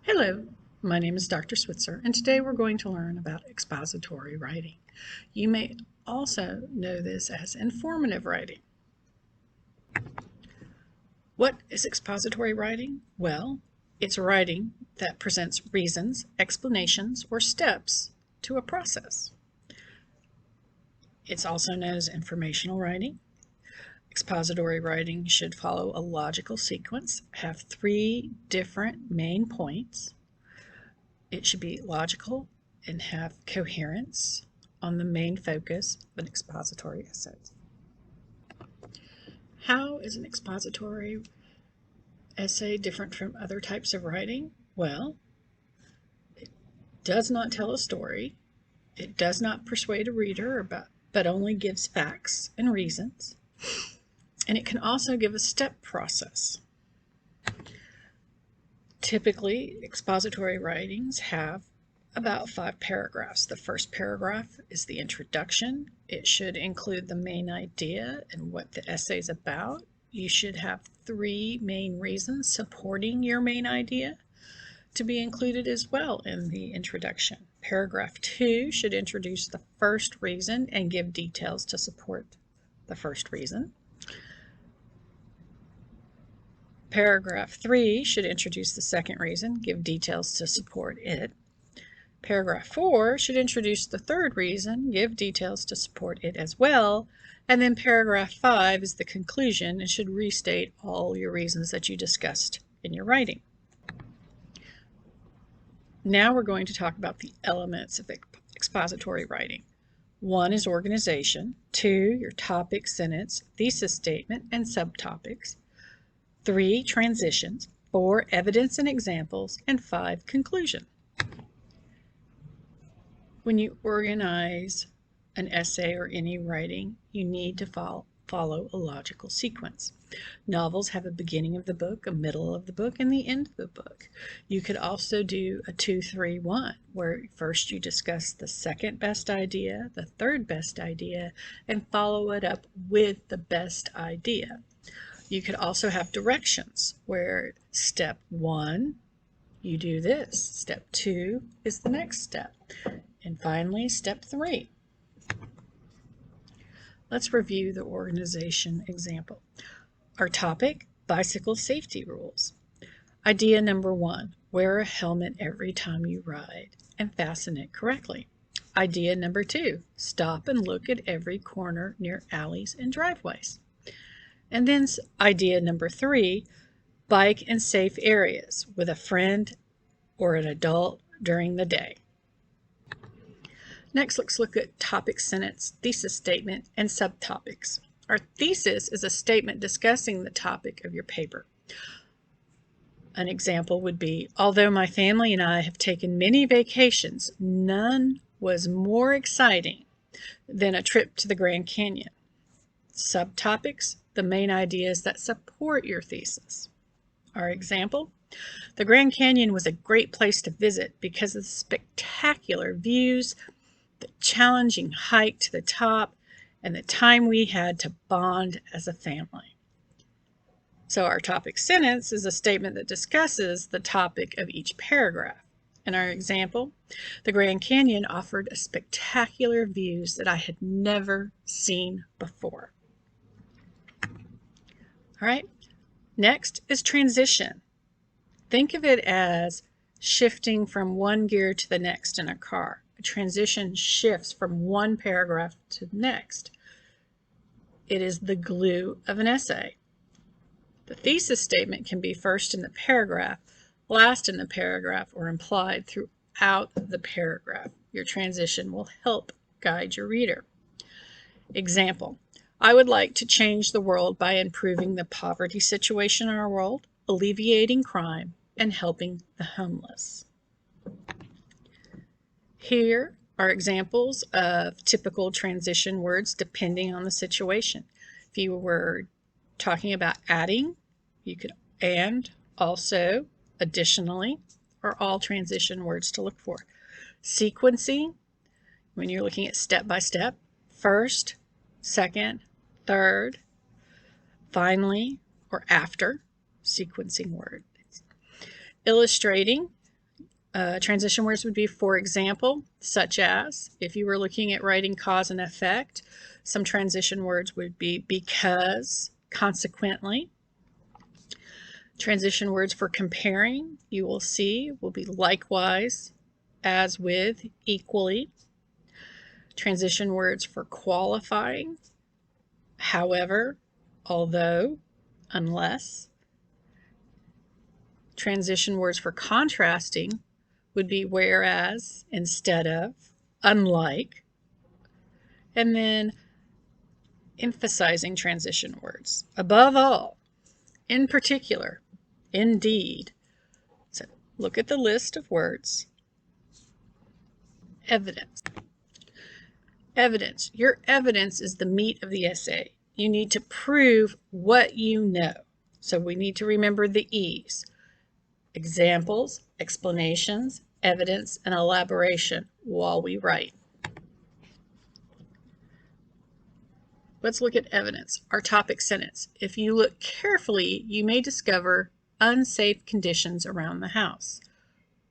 Hello, my name is Dr. Switzer, and today we're going to learn about expository writing. You may also know this as informative writing. What is expository writing? Well, it's writing that presents reasons, explanations, or steps to a process. It's also known as informational writing. Expository writing should follow a logical sequence, have 3 different main points. It should be logical and have coherence on the main focus of an expository essay. How is an expository essay different from other types of writing? Well, it does not tell a story. It does not persuade a reader but only gives facts and reasons. And it can also give a step process. Typically, expository writings have about 5 paragraphs. The first paragraph is the introduction. It should include the main idea and what the essay is about. You should have 3 main reasons supporting your main idea to be included as well in the introduction. Paragraph 2 should introduce the first reason and give details to support the first reason. Paragraph 3 should introduce the second reason, give details to support it. Paragraph 4 should introduce the third reason, give details to support it as well. And then paragraph 5 is the conclusion and should restate all your reasons that you discussed in your writing. Now we're going to talk about the elements of expository writing. 1 is organization, 2, your topic, sentence, thesis statement, and subtopics. 3, transitions, 4, evidence and examples, and 5, conclusion. When you organize an essay or any writing, you need to follow a logical sequence. Novels have a beginning of the book, a middle of the book, and the end of the book. You could also do a 2-3-1, where first you discuss the second best idea, the third best idea, and follow it up with the best idea. You could also have directions where step 1, you do this. Step 2 is the next step. And finally, step 3. Let's review the organization example. Our topic, bicycle safety rules. Idea number 1, wear a helmet every time you ride and fasten it correctly. Idea number 2, stop and look at every corner near alleys and driveways. And then idea number 3, bike in safe areas with a friend or an adult during the day. Next, let's look at topic, sentence, thesis statement, and subtopics. Our thesis is a statement discussing the topic of your paper. An example would be, although my family and I have taken many vacations, none was more exciting than a trip to the Grand Canyon. Subtopics, the main ideas that support your thesis. Our example, the Grand Canyon was a great place to visit because of the spectacular views, the challenging hike to the top, and the time we had to bond as a family. So our topic sentence is a statement that discusses the topic of each paragraph. In our example, the Grand Canyon offered a spectacular views that I had never seen before. All right, next is transition. Think of it as shifting from one gear to the next in a car. A transition shifts from one paragraph to the next. It is the glue of an essay. The thesis statement can be first in the paragraph, last in the paragraph, or implied throughout the paragraph. Your transition will help guide your reader. Example, I would like to change the world by improving the poverty situation in our world, alleviating crime, and helping the homeless. Here are examples of typical transition words depending on the situation. If you were talking about adding, you could and, also, additionally, are all transition words to look for. Sequencing, when you're looking at step by step, first, second, third, finally, or after, sequencing words. Illustrating, Transition words would be for example, such as, if you were looking at writing cause and effect, some transition words would be because, consequently. Transition words for comparing, you will see, will be likewise, as with, equally. Transition words for qualifying, however, although, unless. Transition words for contrasting would be whereas, instead of, unlike. And then emphasizing transition words, above all, in particular, indeed. So look at the list of words. Evidence. Evidence. Your evidence is the meat of the essay. You need to prove what you know. So we need to remember the E's. Examples, explanations, evidence, and elaboration while we write. Let's look at evidence, our topic sentence. If you look carefully, you may discover unsafe conditions around the house.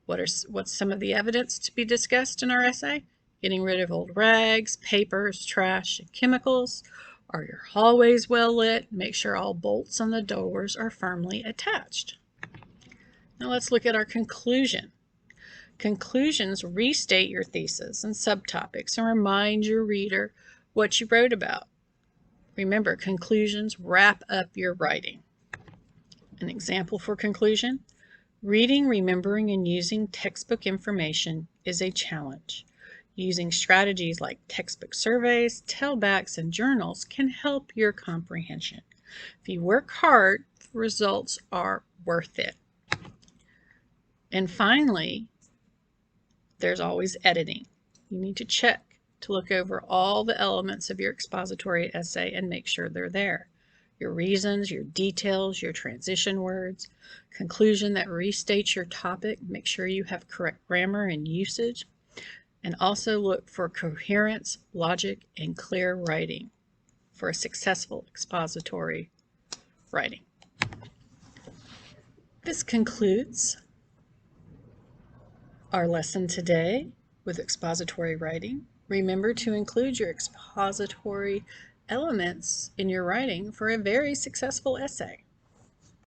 What's some of the evidence to be discussed in our essay? Getting rid of old rags, papers, trash, and chemicals. Are your hallways well lit? Make sure all bolts on the doors are firmly attached. Now let's look at our conclusion. Conclusions restate your thesis and subtopics and remind your reader what you wrote about. Remember, conclusions wrap up your writing. An example for conclusion: reading, remembering, and using textbook information is a challenge. Using strategies like textbook surveys, tellbacks, and journals can help your comprehension. If you work hard, the results are worth it. And finally, there's always editing. You need to check to look over all the elements of your expository essay and make sure they're there. Your reasons, your details, your transition words, conclusion that restates your topic, make sure you have correct grammar and usage, and also look for coherence, logic, and clear writing for a successful expository writing. This concludes our lesson today with expository writing. Remember to include your expository elements in your writing for a very successful essay.